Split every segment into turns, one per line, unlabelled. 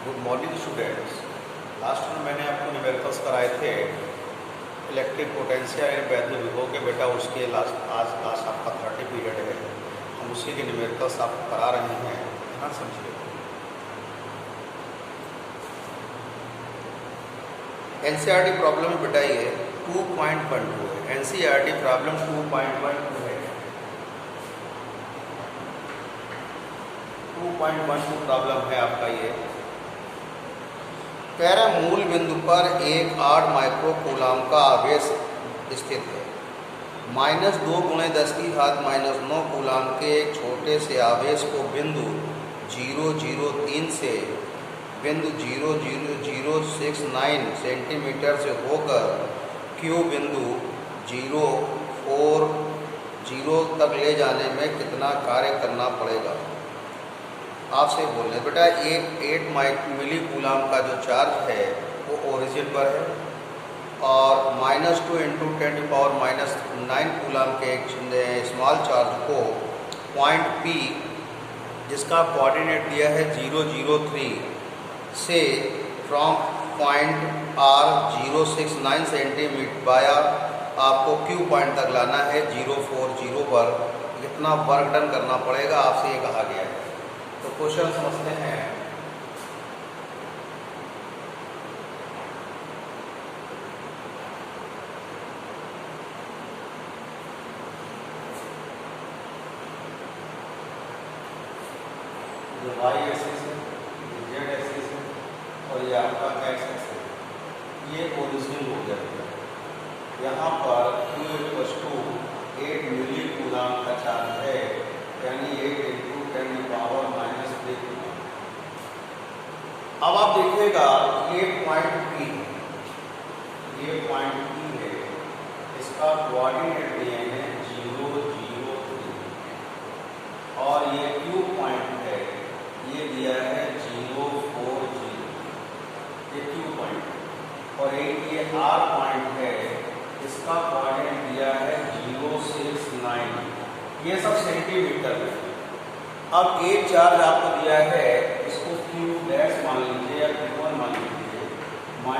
Good morning students. Last में मैंने आपको न्यूमेरिकल्स कराए थे इलेक्ट्रिक पोटेंशियल इन वैद्युत विभव के बेटा, उसके आज क्लास आपका 30 पीरियड है। हम उसी के न्यूमेरिकल्स आपको करा रहे हैं, ध्यान समझिए। एनसीईआरटी प्रॉब्लम में बेटा ये 2.12 है। एनसीईआरटी प्रॉब्लम 2.12 है। 2.12 प्रॉब्लम है आपका ये। कह रहा मूल बिंदु पर एक 8 माइक्रो कूलाम का आवेश स्थित है। -2 × 10⁻⁹ कूलाम के एक छोटे से आवेश को बिंदु 003 से बिंदु 00069 सेंटीमीटर से होकर Q बिंदु 040 तक ले जाने में कितना कार्य करना पड़ेगा। आपसे बोल रहे बेटा, एक 8 मिली कूलाम का जो चार्ज है वो ओरिजिन पर है और -2 × 10⁻⁹ कूलाम के एक स्मॉल चार्ज को पॉइंट P, जिसका कोऑर्डिनेट दिया है 003 से फ्रॉम पॉइंट R 069 सेंटीमीटर बाया आपको Q पॉइंट तक लाना है 040 पर। कितना वर्क डन करना पड़ेगा आपसे ये कहा गया है। तो क्वेश्चन समझते हैं। जो y एक्सिस है, z एक्सिस है और ये आपका x एक्सिस है, ये ओरिजिन हो गया। यहाँ पर Q = 8 मिली कूलाम का चार्ज है, यानी 8 × 10⁻³ कूलाम। अब आप देखिएगा ये पॉइंट P है, इसका कोऑर्डिनेट दिए हैं 003 और ये Q पॉइंट है, ये दिया है 040, ये Q पॉइंट। और एक ये R पॉइंट है, इसका कोऑर्डिनेट दिया है 069, ये सब सेंटीमीटर में। अब एक चार्ज आपको दिया है, इसको Q डैश मान लीजिए या Q1 मान लीजिए, -2 ×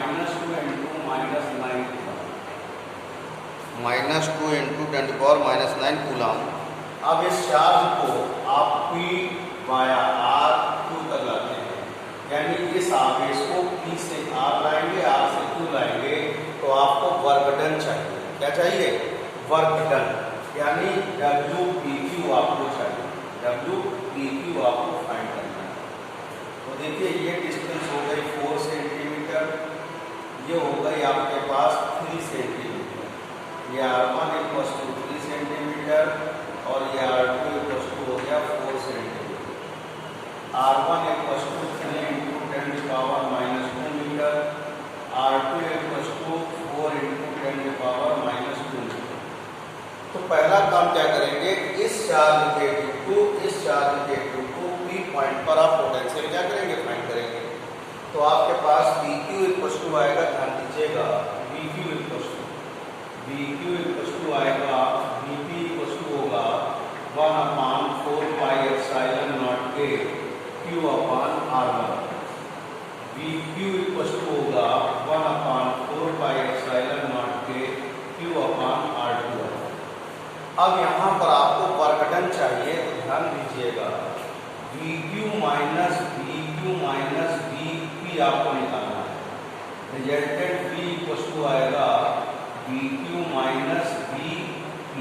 -10⁻⁹ कूलाम। अब इस चार्ज को आप P/R Q तक लाते हैं, यानी इस आवेश को P से R लाएंगे, R से Q लाएंगे, तो आपको वर्क डन चाहिए। क्या चाहिए? वर्क डन, यानी WPQ आपको चाहिए। WPQ आपको फाइंड करना है। तो देखिए ये डिस्टेंस हो गई 4 सेंटीमीटर, ये हो गई आपके पास 3 सेंटीमीटर। ये R1 = 3 सेंटीमीटर और ये R2 = हो गया 4 centimetre. R1 = 3 × 10⁻⁻² metre, R2 = 4 × 10⁻⁻² metre. तो पहला काम क्या करेंगे, इस चार्ज के टू को P पॉइंट पर आप पोटेंशियल क्या करेंगे, फाइंड करेंगे। तो आपके पास BQ = आएगा, ध्यान दीजिएगा, BQ आएगा, BP होगा 1/4πε0 Q/R1। BQ होगा 1/4πε0 Q/R2। अब यहाँ पर आपको वर्क डन चाहिए, तो ध्यान दीजिएगा VQ - VP आपको निकालना है। रिजल्टेंट V = आएगा VQ - VP।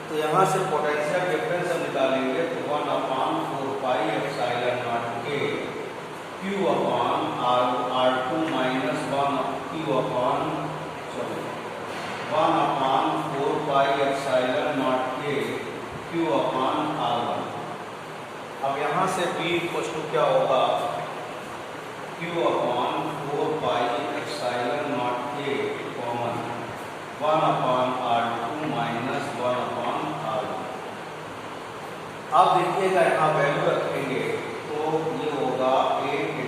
तो यहाँ से पोटेंशियल डिफरेंस हम निकालेंगे, तो 1/4πε0 के Q/R2 - 1/4πε0 के Q/R1। अब यहाँ से B = क्या होगा, Q/4πε0 के कॉमन 1/R2 - 1/R1। अब देखिएगा यहाँ वैल्यू रखेंगे, तो ये होगा 8 ×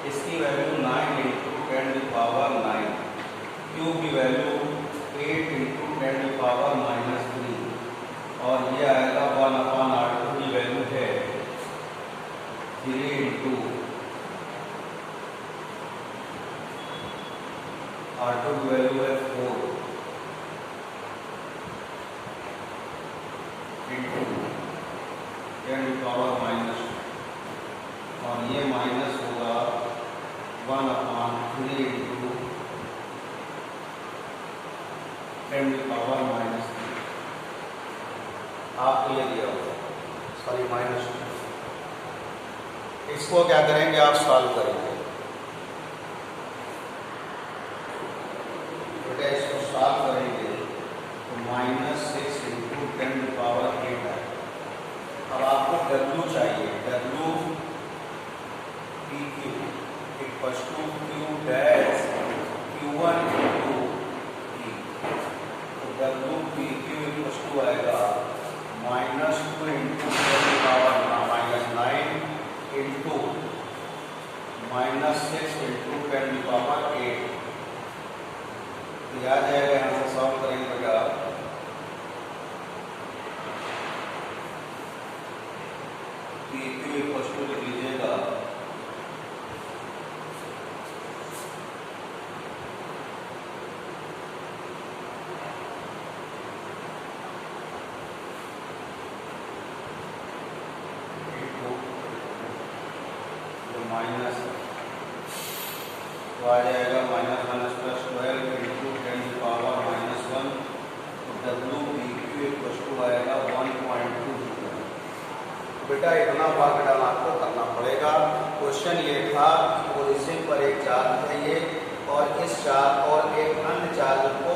इसकी वैल्यू 9 × 10⁻⁹, Q की वैल्यू 8 × 10⁻⁻³ और ये आएगा 1/R2 की वैल्यू है 10 की पावर -2 और ये माइनस होगा 1/3 इंटू 10 की पावर -3। आपको ये दिया होगा, सॉरी -2। इसको क्या करेंगे, आप सॉल्व करेंगे बेटा, इसको सॉल्व करेंगे तो -6 इंटू 10 की पावर 8 है। अब आपको W चाहिए, W PQ equals to Q dash Q1 into P। तो W PQ इक्वल्स टू आएगा -2 इंटू 10 की पावर -9 इंटू -6 इंटू 10 की पावर 8। तो याद जाएगा, यहाँ से सॉल्व करेंगे बेटा। PQ इक्वल्स टू लिख लीजिएगा माइनस, तो आ जाएगा -12 इंटू 10 की पावर -1। तो WPQ इक्वल्स टू आएगा 1.2। बेटा इतना भाग घटाना आपको करना पड़ेगा। क्वेश्चन ये था कि पोजीशन पर एक चार्ज है ये, और इस चार्ज और एक अन्य चार्ज को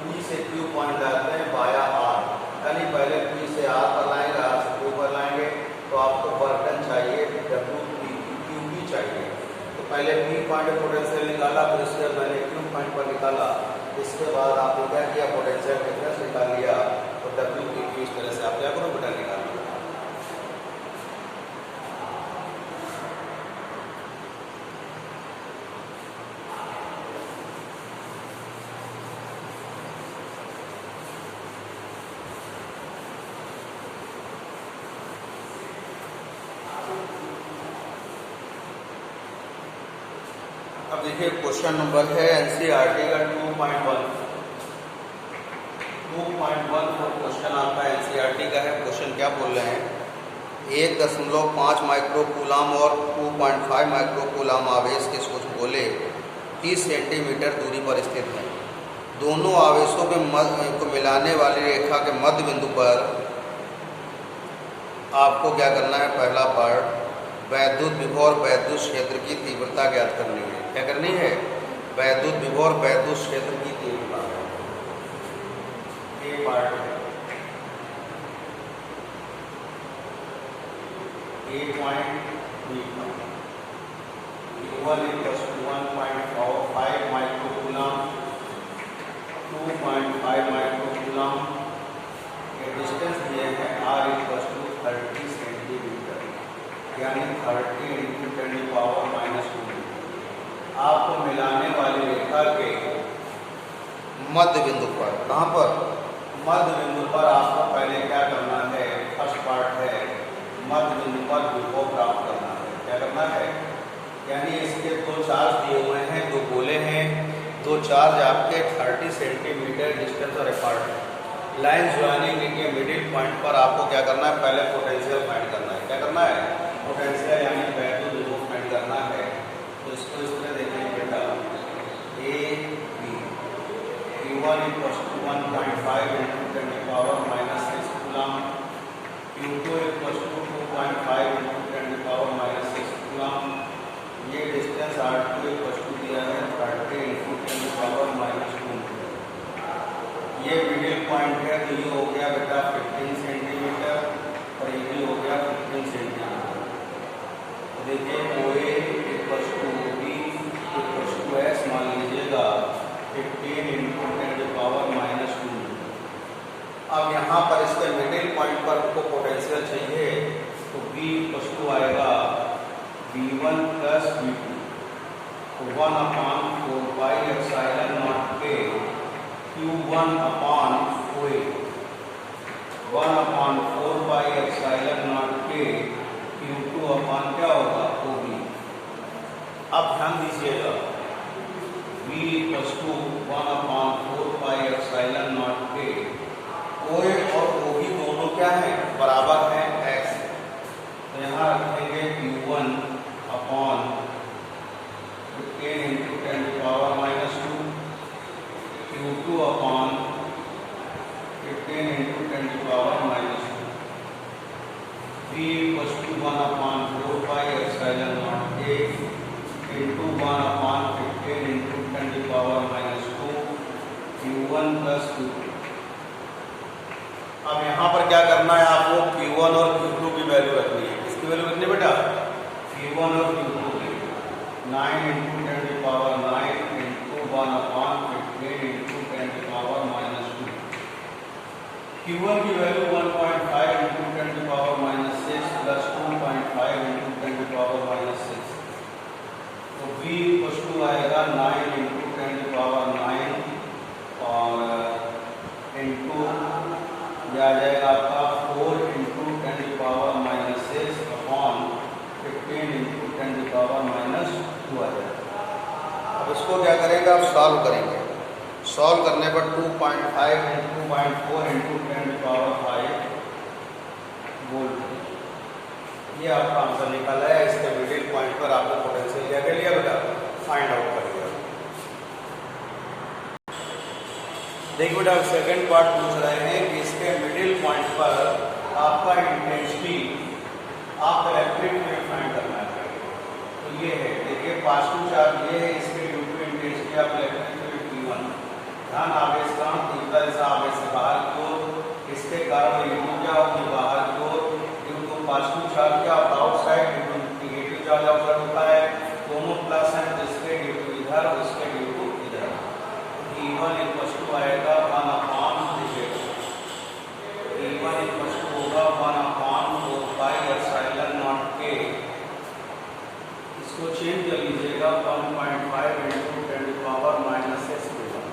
P से Q पॉइंट लाते हैं बाया R, यानी पहले P से R पर लाएंगे, R से Q पर लाएंगे। तो आपको बर्डन चाहिए WPQ चाहिए। तो पहले P पॉइंट पोटेंशियल निकाला, फिर इसके मैंने Q पॉइंट पर निकाला। इसके बाद आपने क्या किया, पोटेंशियल डिफरेंस निकाल लिया। तो WPQ इस तरह से आप क्या करो बेटा, निकाल लिया। अब देखिए क्वेश्चन नंबर है एनसीईआरटी का 2.1 क्वेश्चन आपका एनसीईआरटी का है। क्वेश्चन क्या बोल रहे हैं, 1.5 माइक्रोकूलम और 2.5 माइक्रोकूलम आवेश के कुछ गोले 30 सेंटीमीटर दूरी पर स्थित हैं। दोनों आवेशों के को मिलाने वाली रेखा के मध्य बिंदु पर आपको क्या करना है, पहला पार्ट वैद्युत विभव और वैद्युत क्षेत्र की तीव्रता ज्ञात करनी है। क्या करनी है, वैद्युत विभव और वैद्युत क्षेत्र की तीव्रता। ये पार्ट है, A point B point, Q1 equals to 1.5 microcoulomb, 2.5 microcoulomb. ये डिस्टेंस दिए हैं R इक्वल्स टू 30 सेंटीमीटर, यानी 30 इंटू 10 की पावर -2। आपको मिलाने वाली रेखा के मध्य बिंदु पर, कहाँ पर, मध्य बिंदु पर आपको पहले क्या करना है, फर्स्ट पार्ट है मध्य बिंदु पर विभव प्राप्त करना है। क्या करना है, यानी इसके दो चार्ज दिए हुए हैं, दो गोले हैं, दो चार्ज आपके 30 सेंटीमीटर डिस्टेंस और अपार्ट है। लाइन ज्वाइनिंग के मिडिल पॉइंट पर आपको क्या करना है, पहले पोटेंशियल फाइंड करना है। क्या करना है, पोटेंशियल यानी वैद्युत विभव फाइंड करना है। तो इसको इस तरह देखेंगे बेटा, A B Q1 equals to 1.5 into 10 की power -6 coulomb, Q2 equals to 2.5 into 10 की पावर -6 कूलम। ये डिस्टेंस R2 इक्वल्स टू दिया है 30 इंटू 10 की पावर -2। ये मिडिल पॉइंट है, तो ये हो गया बेटा 15 सेंटीमीटर और ये भी हो गया 15 सेंटीमीटर। देखिए OA equals to B equals to S मान लीजिएगा 15 इंटू 10 की पावर -2। अब यहाँ पर इसके मिडिल पॉइंट पर आपको पोटेंशियल चाहिए, तो B इक्वल्स टू आएगा V1 plus V2, 1/4 pi epsilon naught K Q1 upon OA, 1/4 pi epsilon naught K Q2 upon क्या होगा, OB। अब ध्यान दीजिएगा, V equals to 1/4 pi epsilon naught K, OA और OB दोनों क्या है, बराबर हैं, V equals to 1/4πε0A into 1/15 into 10 to the power minus 2 Q1 plus Q2। अब यहाँ पर क्या करना है आपको, Q1 और Q2 की वैल्यू रखनी है। किसकी वैल्यू रखनी है बेटा? Q1 और Q2 की। 9 into 10 to the power 9 into 1/15 into 10 to the power minus 2। Q1 की value 1.5 into 10 to the power minus 6 plus 2.5 into 10 to the power minus 6। तो V इक्वल टू आएगा 9 into 10 to the power 9 और into यह आ जाएगा आपका 4 into 10 to the power minus 6 upon 15 into 10 to the power minus 2 आ जाएगा। अब इसको क्या करेंगे, आप सॉल्व करेंगे। सॉल्व करने पर 2.5 into 2.4 into 10 to the power 5 volt, ये आपका आंसर निकाला है। इसके मिडिल पॉइंट पर आपको पोटेंशियल क्या कर लिया बेटा, फाइंड आउट कर लिया। देखिए बेटा सेकंड पार्ट पूछ रहे हैं कि इसके मिडिल पॉइंट पर आपका इंटेंसिटी आप इलेक्ट्रिक फील्ड फाइंड करना है। तो ये है, देखिए पॉजिटिव चार्ज ये है, इसके due to intensity of electric field Q1। ध्यान आवेश का तीव्रता जैसा आवेश से बाहर की ओर, इसके कारण U2 क्या होगी, बाहर की ओर। ड्यू टू पॉजिटिव चार्ज क्या होता है, outside, due to negative charge outside होता है। दोनों प्लस हैं, जिसके ड्यू टू इधर और इसके ड्यू टू इधर। E1 इक्वल टू आएगा 1/3। E1 इक्वल टू होगा 1/4πε0K। इसको चेंज कर लीजिएगा 1.5 into 10 to the power minus 6 Q1,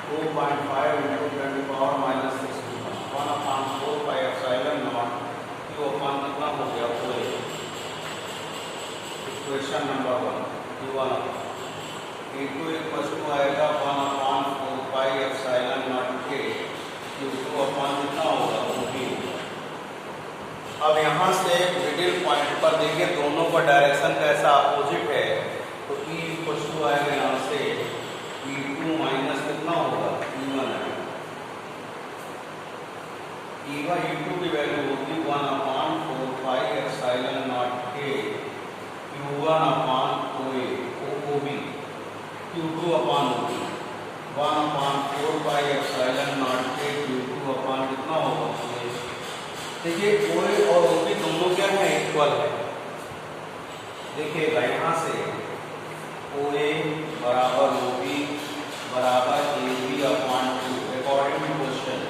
2.5 into 10 to the power minus 6 Q1, 1/4πε0 Q upon कितना हो गया, equation number 1 Q1। E2 equal to आएगा 1/4πε0K Q2 अपॉन कितना होगा, OB। अब यहाँ से मिडिल पॉइंट पर देखिए दोनों का डायरेक्शन कैसा अपोजिट है। तो E इक्वल टू आएगा यहाँ से E2 माइनस कितना होगा, E1 है। E2 की वैल्यू होगी 1/4πε0K Q1 upon OB, Q2 upon OB। 1/4πε0K Q2 upon कितना होगा, देखिए OA और OB दोनों क्या है, इक्वल है। देखिएगा यहाँ से OA बराबर OB बराबर AB upon 2 according to question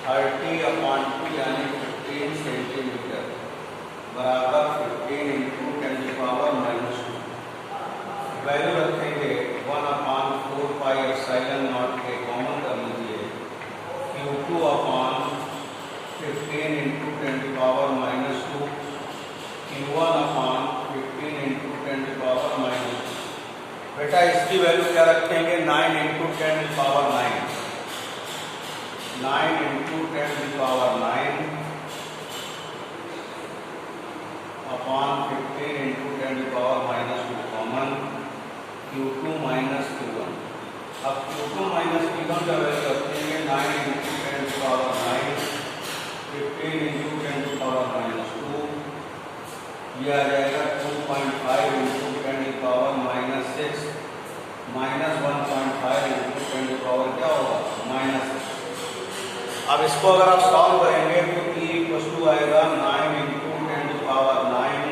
30/2 यानी 15 सेंटीमीटर बराबर 15 into 10 to the power minus 2। Value रखेंगे 1/4πε0K कॉमन कर लीजिए, Q2 upon 15 into 10 to the power minus 2, Q1 upon 15 into 10 to the power minus 2। बेटा इसकी वैल्यू क्या रखेंगे, 9 into 10 to the power 9, 9 into 10 to the power 9 upon 15 into 10 to the power minus 2 common, Q2 minus Q1। अब Q2 minus Q1 का value रखेंगे 9 into 10 to the power 9 15 into 10 to the power minus 2, ये आ जाएगा 2.5 into 10 to the power minus 6 minus 1.5 into 10 to the power क्या होगा, minus 6। अब इसको अगर आप सॉल्व करेंगे तो E इक्वल टू आएगा 9 into 10 to the power 9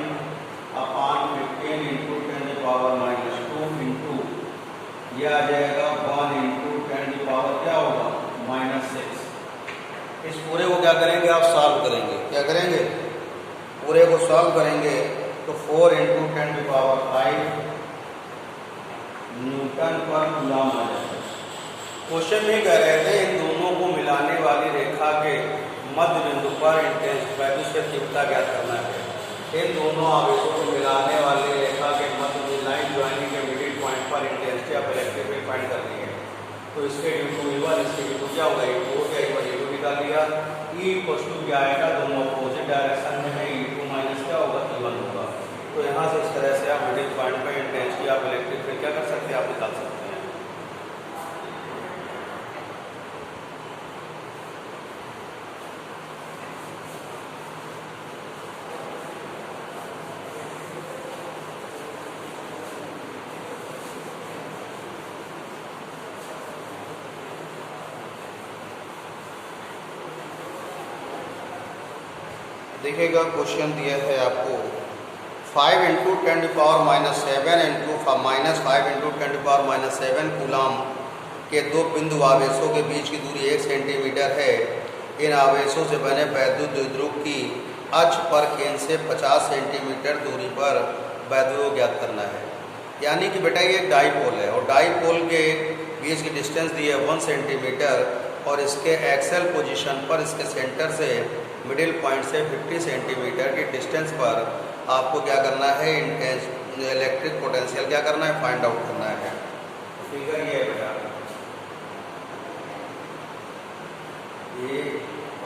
upon 15 into 10 to the power minus 2 into ये आ जाएगा 1 into 10 to the power क्या होगा, माइनस 6। इस पूरे को क्या करेंगे, आप सॉल्व करेंगे। क्या करेंगे, पूरे को सॉल्व करेंगे तो 4 into 10 to the power 5 Newton पर कूलम आ जाएगा। क्वेश्चन में कह रहे थे इन दोनों को मिलाने वाली रेखा के मध्य बिंदु पर इंटेंसिटी से तीव्रता ज्ञात करना है। इन दोनों आवेशों को मिलाने वाली रेखा के मध्य लाइन ज्वाइनिंग के मिडिल पॉइंट पर intensity of electric field find करनी है। तो इसके ड्यू टू E1, इसके ड्यू टू क्या होगा, E2 हो गया, E1 निकाल लिया। E इक्वल टू क्या आएगा, दोनों अपोजिट डायरेक्शन में है, E2 माइनस क्या होगा, E1 होगा। तो यहाँ से इस तरह से आप मिडिल पॉइंट पर इंटेंसिटी ऑफ इलेक्ट्रिक फील्ड क्या कर सकते हैं, आप निकाल सकते हैं। देखिएगा क्वेश्चन दिया है आपको 5 इंटू 10⁻⁻7 इंटू -5 इंटू 10⁻⁻7 कूलाम के दो बिंदु आवेशों के बीच की दूरी 1 सेंटीमीटर है। इन आवेशों से बने वैद्युत द्विध्रुव की अक्ष पर केंद्र से 50 सेंटीमीटर दूरी पर वैद्युत ज्ञात करना है। यानी कि बेटा ये डाईपोल है और डाईपोल के बीच की डिस्टेंस दी है 1 सेंटीमीटर और इसके एक्सल पोजीशन पर इसके सेंटर से मिडिल पॉइंट से 50 सेंटीमीटर की डिस्टेंस पर आपको क्या करना है, इलेक्ट्रिक पोटेंशियल क्या करना है, फाइंड आउट करना है। फिगर ये है बेटा, ये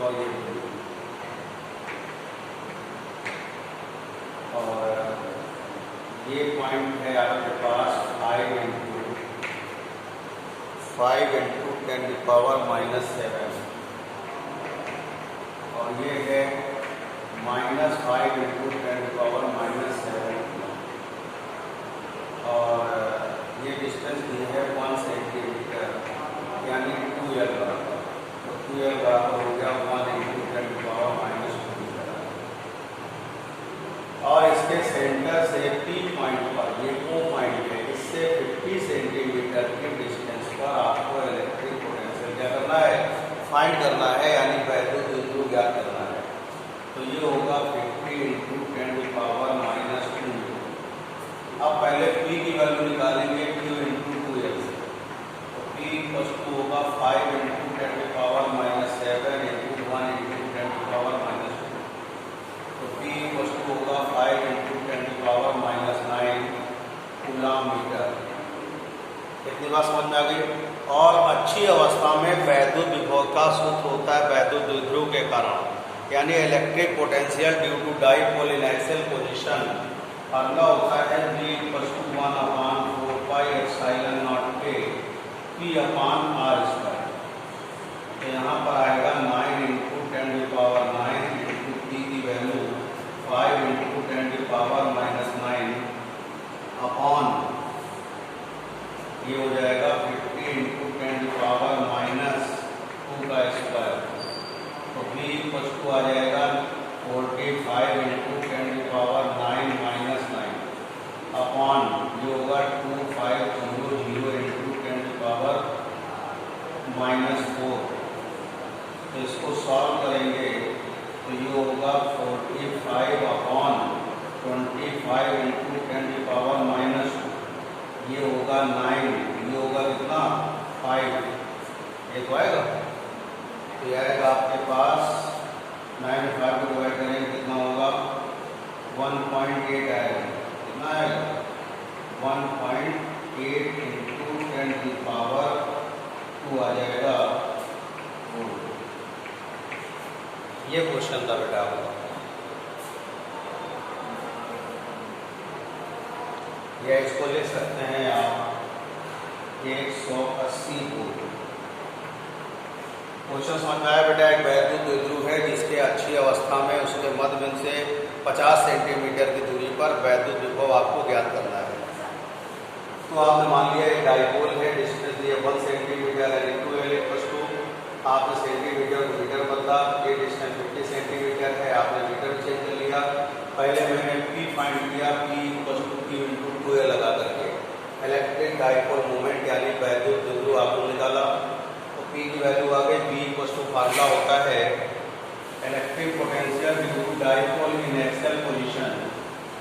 और ये और ये पॉइंट है आपके पास 5 इंटू 10⁻⁻7 और ये है -5 इंटू 10⁻⁻7 और ये डिस्टेंस दी है 1 सेंटीमीटर यानी 2L बराबर, तो 2L बराबर हो गया 1 इंटू 10⁻⁻2 और इसके सेंटर से P पॉइंट पर, ये O पॉइंट है, इससे 50 सेंटीमीटर की डिस्टेंस पर आपको इलेक्ट्रिक पोटेंशियल क्या करना है, फाइंड करना है, यानी वैद्युत द्विध्रुव ज्ञात करना है। तो ये होगा 50 इंटू 10⁻⁻2। अब पहले P की वैल्यू निकालेंगे Q इंटू 2L से, तो P वस्तु होगा 5 इंटू 10⁻⁻7 इंटू 1 इंटू 10⁻⁻2, तो P वस्तु होगा 5 इंटू 10⁻⁹ कूलाम मीटर। कितनी बात समझ में आ गई। और अच्छी अवस्था में वैद्युत विभव का सूत्र होता है वैद्युत द्विध्रुव के कारण, यानी electric potential due to dipole in axial position formula होता है V=1/4πε0K P/r²। तो यहाँ पर आएगा 9 इंटू 10⁹ इंटू P की वैल्यू 5 इंटू 10⁻⁹ अपॉन ये हो जाएगा 50 इंटू 10⁻⁻2 का स्क्वायर, तो V वस्तु आ जाएगा 45 इंटू 10⁻⁹ अपॉन ये होगा 2500 इंटू 10⁻⁻4। तो इसको सॉल्व करेंगे तो ये होगा 45 अपॉन 25 इंटू 10⁻⁻2, ये होगा 9, ये होगा कितना 5, ये तो आएगा। तो ये आएगा आपके पास 9 में 5 को डिवाइड करेंगे कितना होगा 1.8 आएगा, कितना आएगा 1.8 इंटू 10⁻2 आ जाएगा। ये क्वेश्चन था बेटा आपका, या इसको ले सकते हैं आप 180 वोल्ट। क्वेश्चन समझ में आया बेटा। एक वैद्युत द्विध्रुव है जिसके अच्छी अवस्था में उसके मध्य बिंदु से 50 सेंटीमीटर की दूरी पर वैद्युत विभव आपको ज्ञात करना है। तो आपने मान लिया एक डाईपोल है, डिस्टेंस दिया 1 सेंटीमीटर है, 2L आपने सेंटीमीटर को मीटर बदला, ये डिस्टेंस 50 सेंटीमीटर है, आपने मीटर चेंज कर लिया। पहले मैंने P फाइंड किया, P Q इंटू 2L लगा करके इलेक्ट्रिक डाईपोल मोमेंट यानी वैद्युत द्विध्रुव आपको निकाला, तो P की वैल्यू आ गई। V फार्मूला होता है electric potential due to dipole in axial position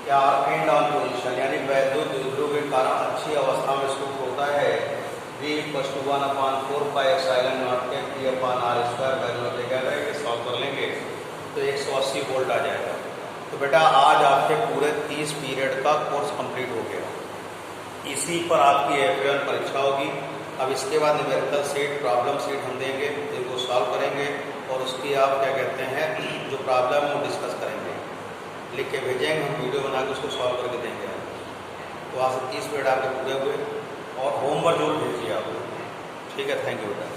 या एंड ऑन पोजीशन, यानी वैद्युत द्विध्रुव के कारण अच्छी अवस्था में सूत्र होता है V=1/4πε0K P/r² वैल्यू लेकर आएंगे, सॉल्व कर लेंगे तो 180 वोल्ट आ जाएगा। तो बेटा आज आपके पूरे 30 पीरियड का कोर्स कंप्लीट हो गया। इसी पर आपकी F1 परीक्षा होगी। अब इसके बाद न्यूमेरिकल सीट, प्रॉब्लम सीट हम देंगे, जिनको सॉल्व करेंगे और उसकी आप क्या कहते हैं जो प्रॉब्लम है वो डिस्कस करेंगे, लिख के भेजेंगे, हम वीडियो बना के उसको सॉल्व करके देंगे। तो आज 30 पीरियड आपके पूरे हुए और होमवर्क जरूर भेजिए आप। ठीक है, थैंक यू बेटा।